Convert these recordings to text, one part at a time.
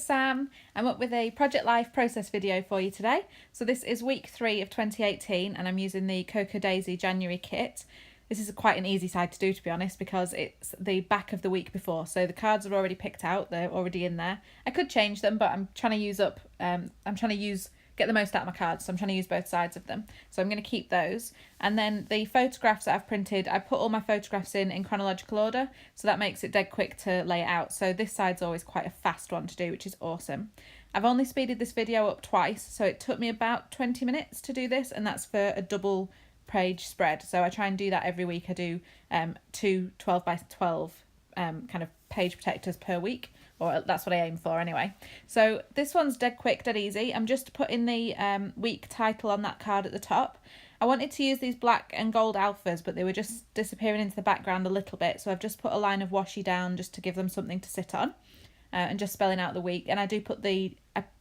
Sam. I'm up with a Project Life process video for you today. So this is week 3 of 2018 and I'm using the Cocoa Daisy January kit. This is quite an easy side to do, to be honest, because it's the back of the week before. So the cards are already picked out, they're already in there. I could change them, but I'm trying to get the most out of my cards, so I'm trying to use both sides of them. So I'm going to keep those. And then the photographs that I've printed, I put all my photographs in chronological order, so that makes it dead quick to lay it out. So this side's always quite a fast one to do, which is awesome. I've only speeded this video up twice, so it took me about 20 minutes to do this, and that's for a double page spread. So I try and do that every week. I do 2 12 by 12 kind of page protectors per week, or that's what I aim for anyway. So this one's dead quick, dead easy. I'm just putting the week title on that card at the top. I wanted to use these black and gold alphas, but they were just disappearing into the background a little bit, so I've just put a line of washi down just to give them something to sit on, and just spelling out the week. And I do put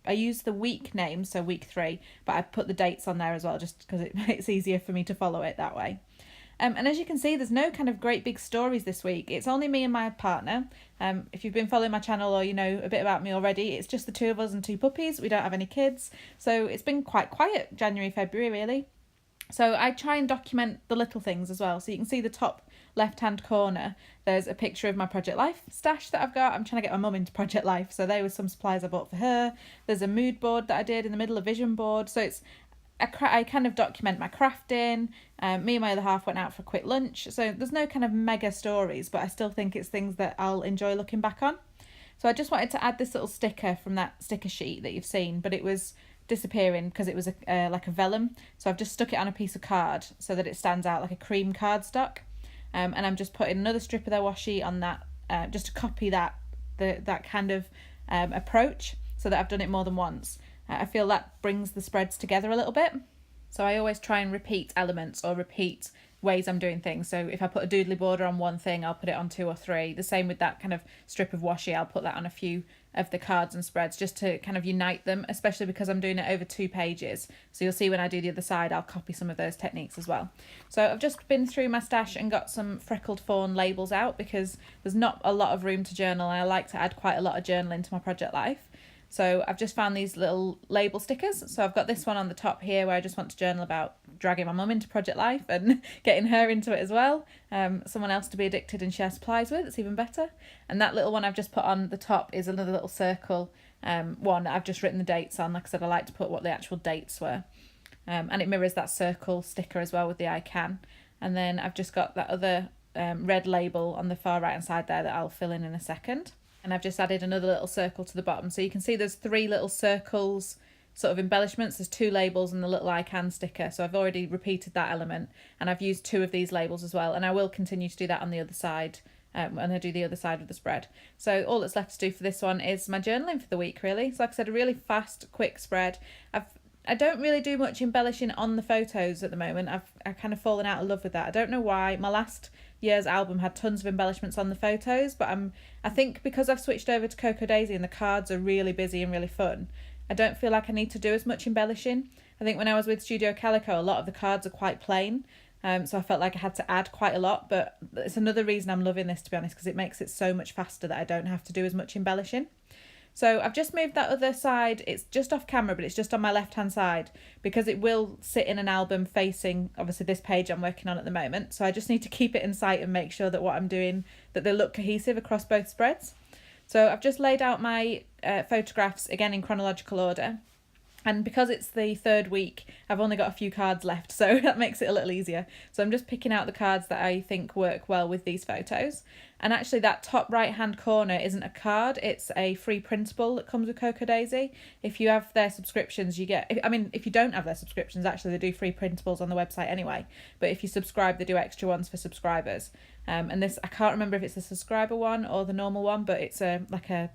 I use the week name, so week 3, but I put the dates on there as well, just because it's easier for me to follow it that way. And as you can see, there's no kind of great big stories this week. It's only me and my partner. If you've been following my channel or you know a bit about me already, it's just the 2 of us and 2 puppies. We don't have any kids. So it's been quite quiet January, February really. So I try and document the little things as well. So you can see the top left-hand corner, there's a picture of my Project Life stash that I've got. I'm trying to get my mum into Project Life. So there was some supplies I bought for her. There's a mood board that I did in the middle, a vision board. So I kind of document my crafting. Me and my other half went out for a quick lunch. So there's no kind of mega stories, but I still think it's things that I'll enjoy looking back on. So I just wanted to add this little sticker from that sticker sheet that you've seen, but it was disappearing because it was like a vellum. So I've just stuck it on a piece of card so that it stands out like a cream cardstock. And I'm just putting another strip of their washi on that, just to copy that kind of approach, so that I've done it more than once. I feel that brings the spreads together a little bit. So I always try and repeat elements or repeat ways I'm doing things. So if I put a doodly border on one thing, I'll put it on 2 or 3. The same with that kind of strip of washi, I'll put that on a few of the cards and spreads just to kind of unite them, especially because I'm doing it over 2 pages. So you'll see when I do the other side, I'll copy some of those techniques as well. So I've just been through my stash and got some freckled fawn labels out because there's not a lot of room to journal, and I like to add quite a lot of journaling to my Project Life. So I've just found these little label stickers. So I've got this one on the top here where I just want to journal about dragging my mum into Project Life and getting her into it as well. Someone else to be addicted and share supplies with, it's even better. And that little one I've just put on the top is another little circle one that I've just written the dates on. Like I said, I like to put what the actual dates were. And it mirrors that circle sticker as well with the I can. And then I've just got that other red label on the far right hand side there that I'll fill in a second. And I've just added another little circle to the bottom. So you can see there's 3 little circles, sort of embellishments. There's 2 labels and the little I can sticker. So I've already repeated that element, and I've used 2 of these labels as well. And I will continue to do that on the other side when I do the other side of the spread. So all that's left to do for this one is my journaling for the week, really. So like I said, a really fast, quick spread. I don't really do much embellishing on the photos at the moment. I've kind of fallen out of love with that. I don't know why. My last year's album had tons of embellishments on the photos, but I think because I've switched over to Cocoa Daisy and the cards are really busy and really fun, I don't feel like I need to do as much embellishing. I think when I was with Studio Calico, a lot of the cards are quite plain, so I felt like I had to add quite a lot, but it's another reason I'm loving this, to be honest, because it makes it so much faster that I don't have to do as much embellishing. So I've just moved that other side. It's just off camera, but it's just on my left-hand side because it will sit in an album facing, obviously, this page I'm working on at the moment. So I just need to keep it in sight and make sure that what I'm doing, that they look cohesive across both spreads. So I've just laid out my photographs, again, in chronological order. And because it's the 3rd week, I've only got a few cards left, so that makes it a little easier. So I'm just picking out the cards that I think work well with these photos. And actually that top right-hand corner isn't a card, it's a free printable that comes with Cocoa Daisy. If you have their subscriptions, you get... if you don't have their subscriptions, actually they do free printables on the website anyway. But if you subscribe, they do extra ones for subscribers. And this, I can't remember if it's the subscriber one or the normal one, but it's like a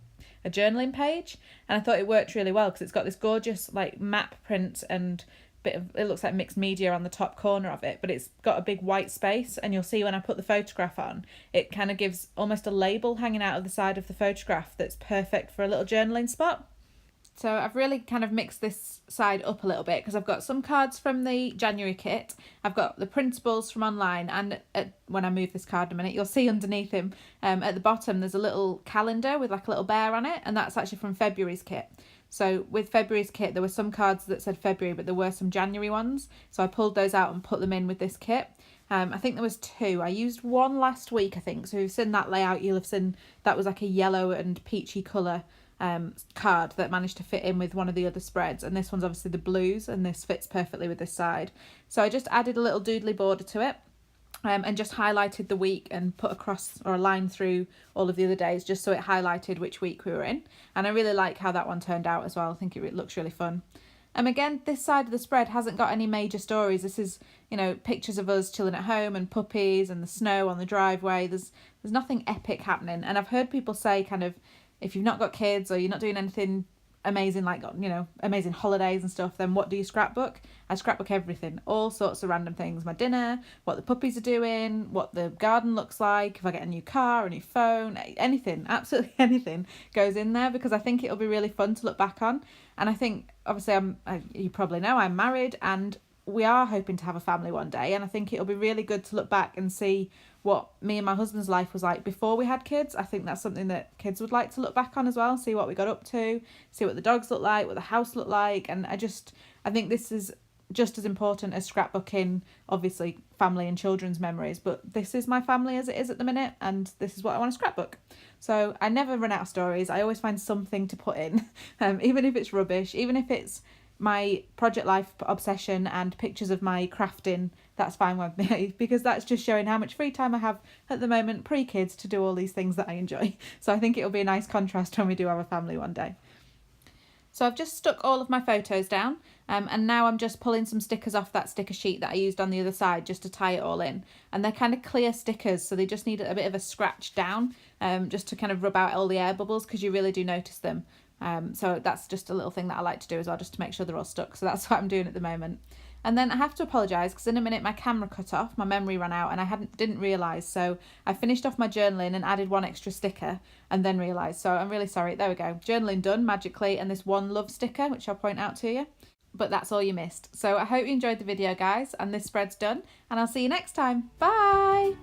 journaling page, and I thought it worked really well because it's got this gorgeous like map print and it looks like mixed media on the top corner of it, but it's got a big white space, and you'll see when I put the photograph on, it kind of gives almost a label hanging out of the side of the photograph that's perfect for a little journaling spot. So I've really kind of mixed this side up a little bit because I've got some cards from the January kit, I've got the printables from online, and when I move this card in a minute, you'll see underneath him at the bottom there's a little calendar with like a little bear on it, and that's actually from February's kit. So with February's kit there were some cards that said February, but there were some January ones, so I pulled those out and put them in with this kit. I think there was 2. I used one last week, I think, so if you've seen that layout you'll have seen that was like a yellow and peachy colour card that managed to fit in with one of the other spreads, and this one's obviously the blues, and this fits perfectly with this side. So I just added a little doodly border to it, and just highlighted the week and put across or a line through all of the other days just so it highlighted which week we were in, and I really like how that one turned out as well. I think it looks really fun. Again, this side of the spread hasn't got any major stories. This is, you know, pictures of us chilling at home and puppies and the snow on the driveway. There's nothing epic happening, and I've heard people say kind of, if you've not got kids or you're not doing anything amazing, like, you know, amazing holidays and stuff, then what do you scrapbook? I scrapbook everything, all sorts of random things. My dinner, what the puppies are doing, what the garden looks like, if I get a new car, a new phone, anything, absolutely anything goes in there, because I think it'll be really fun to look back on. And I think, obviously, you probably know I'm married and we are hoping to have a family one day, and I think it'll be really good to look back and see what me and my husband's life was like before we had kids. I think that's something that kids would like to look back on as well, see what we got up to, see what the dogs look like, what the house looked like. And I think this is just as important as scrapbooking, obviously, family and children's memories, but this is my family as it is at the minute, and this is what I want to scrapbook. So I never run out of stories. I always find something to put in, even if it's rubbish, even if it's my project life obsession and pictures of my crafting, that's fine with me, because that's just showing how much free time I have at the moment pre-kids to do all these things that I enjoy. So I think it'll be a nice contrast when we do have a family one day. So I've just stuck all of my photos down, and now I'm just pulling some stickers off that sticker sheet that I used on the other side just to tie it all in. And they're kind of clear stickers, so they just need a bit of a scratch down, just to kind of rub out all the air bubbles, because you really do notice them. So that's just a little thing that I like to do as well, just to make sure they're all stuck. So that's what I'm doing at the moment. And then I have to apologise because in a minute my camera cut off, my memory ran out, and I didn't realise. So I finished off my journaling and added one extra sticker and then realised. So I'm really sorry. There we go. Journaling done magically, and this one love sticker, which I'll point out to you. But that's all you missed. So I hope you enjoyed the video, guys, and this spread's done, and I'll see you next time. Bye!